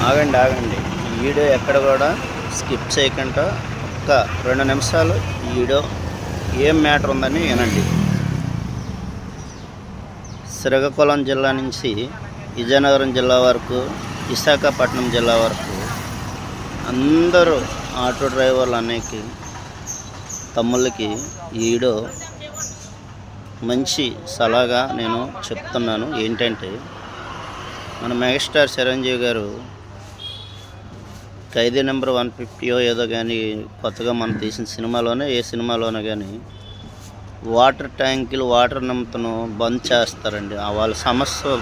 ఆగండి ఆగండి ఈ వీడియో ఎక్కడ కూడా స్కిప్ చేయకుండా ఒక్క 2 నిమిషాలు ఈ వీడియో ఏం మ్యాటర్ ఉందని వినండి. శ్రీకాకుళం జిల్లా నుంచి విజయనగరం జిల్లా వరకు, విశాఖపట్నం జిల్లా వరకు అందరూ ఆటో డ్రైవర్లు అనేకి తమ్ముళ్ళకి ఈ వీడియో మంచి సలహాగా నేను చెప్తున్నాను. ఏంటంటే, మన మెగాస్టార్ చిరంజీవి గారు ఖైదీ నెంబర్ 150 ఏదో కానీ కొత్తగా మనం తీసిన సినిమాలోనే ఏ సినిమాలోనే కానీ వాటర్ ట్యాంకులు వాటర్ నింపుతను బంద్ చేస్తారండి. వాళ్ళ సమస్య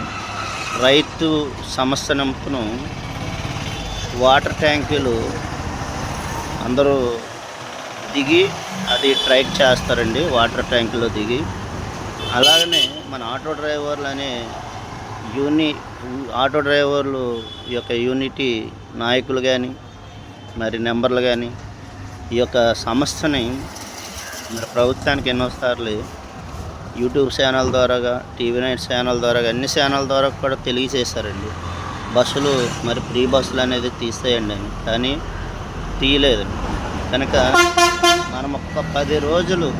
రైతు సమస్య నింపుతను వాటర్ ట్యాంకులు అందరూ దిగి అది ట్రైక్ చేస్తారండి. వాటర్ ట్యాంకులో దిగి అలాగనే మన ఆటో డ్రైవర్లు అనే ఆటో డ్రైవర్లు యొక్క యూనిటీ నాయకులు కానీ మరి నెంబర్లు కానీ ఈ యొక్క సమస్యని మరి ప్రభుత్వానికి ఎన్నోసార్లు యూట్యూబ్ ఛానల్ ద్వారాగా, టీవీ నైట్ ఛానల్ ద్వారా, అన్ని ఛానల్ ద్వారా కూడా తెలియజేశారండి. బస్సులు మరి ఫ్రీ బస్సులు అనేది తీసేయండి అని, కానీ తీయలేదండి. కనుక మనం ఒక్క 10 రోజులు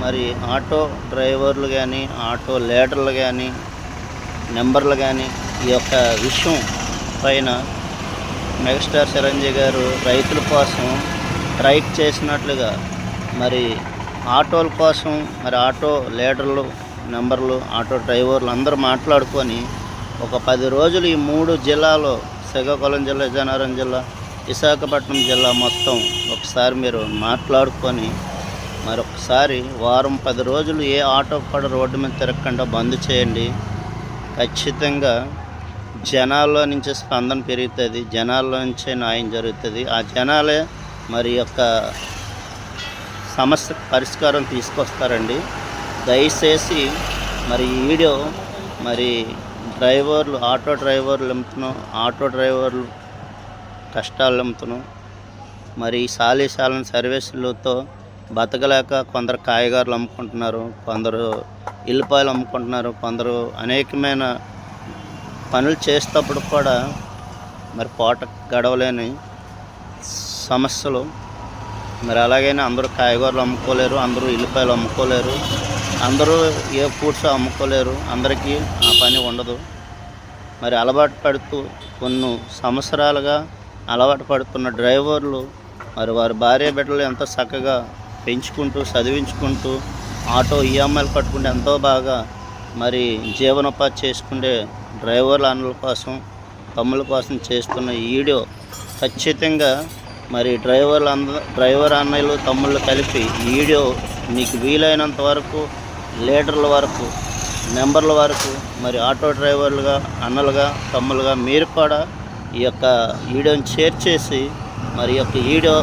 మరి ఆటో డ్రైవర్లు కానీ, ఆటో లీడర్లు కానీ, నెంబర్లు కానీ ఈ యొక్క విషయం పైన మెగాస్టార్ చిరంజీవి గారు రైతుల కోసం స్ట్రైక్ చేసినట్లుగా మరి ఆటోల కోసం మరి ఆటో లీడర్లు, నెంబర్లు, ఆటో డ్రైవర్లు అందరూ మాట్లాడుకొని ఒక 10 రోజులు ఈ 3 జిల్లాలో, శ్రీకాకుళం జిల్లా, విజయనగరం జిల్లా, విశాఖపట్నం జిల్లా మొత్తం ఒకసారి మీరు మాట్లాడుకొని మరొకసారి వారం 10 రోజులు ఏ ఆటో కూడా రోడ్డు మీద తిరగకుండా బంద్ చేయండి. ఖచ్చితంగా జనాల్లో నుంచి స్పందన పెరుగుతుంది, జనాల్లో నుంచే న్యాయం జరుగుతుంది. ఆ జనాలే మరి యొక్క సమస్య పరిష్కారం తీసుకొస్తారండి. దయచేసి మరి ఈ వీడియో మరి డ్రైవర్లు, ఆటో డ్రైవర్లు నింపుతున్నాం, ఆటో డ్రైవర్లు కష్టాలు నింపుతున్నాం. మరి సాలీసాలని సర్వీసులతో బతకలేక కొందరు కాయగూరలు అమ్ముకుంటున్నారు, కొందరు ఎల్లిపాయలు అమ్ముకుంటున్నారు, కొందరు అనేకమైన పనులు చేసేటప్పుడు కూడా మరి పూట గడవలేని సమస్యలు. మరి అలాగైనా అందరూ కాయగూరలు అమ్ముకోలేరు, అందరూ ఎల్లిపాయలు అమ్ముకోలేరు, అందరూ ఏ ఫ్రూట్స్ అమ్ముకోలేరు, అందరికీ ఆ పని ఉండదు. మరి అలవాటు పడుతూ కొన్ని సంవత్సరాలుగా అలవాటు పడుతున్న డ్రైవర్లు మరి వారి భార్య బిడ్డలు ఎంతో చక్కగా పెంచుకుంటూ చదివించుకుంటూ ఆటో ఈఎంఐలు కట్టుకుంటే ఎంతో బాగా మరి జీవనోపాధి చేసుకునే డ్రైవర్ల అన్నల కోసం, తమ్ముల కోసం చేస్తున్న ఈ వీడియో ఖచ్చితంగా మరి డ్రైవర్ అన్నయ్యలు, తమ్ముళ్ళు కలిపి ఈ వీడియో మీకు వీలైనంత వరకు లీడర్ల వరకు, మెంబర్ల వరకు, మరి ఆటో డ్రైవర్లుగా, అన్నలుగా, తమ్ములుగా మీరు కూడా ఈ యొక్క వీడియోని షేర్ చేసి మరి యొక్క వీడియో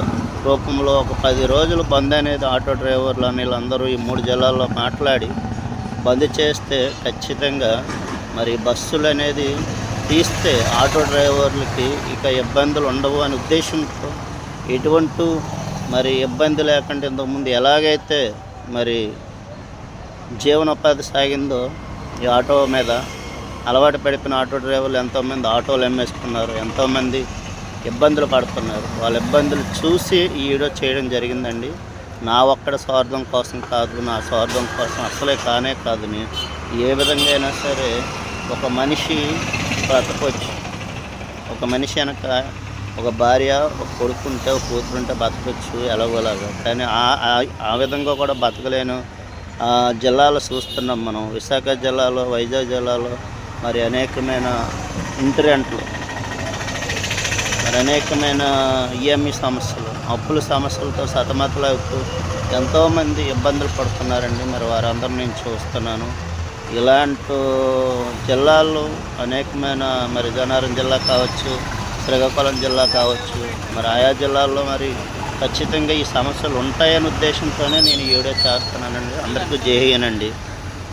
రూపంలో ఒక 10 రోజులు బంద్ అనేది ఆటో డ్రైవర్లు అన్నలు అందరూ ఈ 3 జిల్లాల్లో మాట్లాడి బంద్ చేస్తే ఖచ్చితంగా మరి బస్సులు అనేది తీస్తే ఆటో డ్రైవర్లకి ఇక ఇబ్బందులు ఉండవు అనే ఉద్దేశంతో ఎటువంటి మరి ఇబ్బంది లేకుండా ఇంతకుముందు ఎలాగైతే మరి జీవనోపాధి సాగిందో ఈ ఆటో మీద అలవాటు పడిపోయిన ఆటో డ్రైవర్లు ఎంతోమంది ఆటోలు అమ్మేసుకున్నారు, ఎంతోమంది ఇబ్బందులు పడుతున్నారు. వాళ్ళ ఇబ్బందులు చూసి ఈ వీడియో చేయడం జరిగిందండి. నా ఒక్కడ స్వార్థం కోసం కాదు, నా స్వార్థం కోసం అసలే కానే కాదు. నేను ఏ విధంగా అయినా సరే ఒక మనిషి బ్రతకొచ్చు, ఒక మనిషి వెనక ఒక భార్య, ఒక కొడుకుంటే, ఒక కూతురుంటే బతకొచ్చు ఎలాగోలాగా. కానీ ఆ విధంగా కూడా బతకలేను జిల్లాలో చూస్తున్నాం మనం. విశాఖ జిల్లాలో, వైజాగ్ జిల్లాలో మరి అనేకమైన ఇంటి రెంట్లు, మరి అనేకమైన ఈఎంఐ సమస్యలు, అప్పుల సమస్యలతో సతమతలవుతూ ఎంతోమంది ఇబ్బందులు పడుతున్నారండి. మరి వారందరూ నేను చూస్తున్నాను. ఇలాంటి జిల్లాల్లో అనేకమైన మరి విజయనగరం జిల్లా కావచ్చు, శ్రీకాకుళం జిల్లా కావచ్చు, మరి ఆయా జిల్లాల్లో మరి ఖచ్చితంగా ఈ సమస్యలు ఉంటాయనే ఉద్దేశంతోనే నేను ఈ వీడియో చేస్తున్నానండి. అందరికీ జై హింద్ అండి.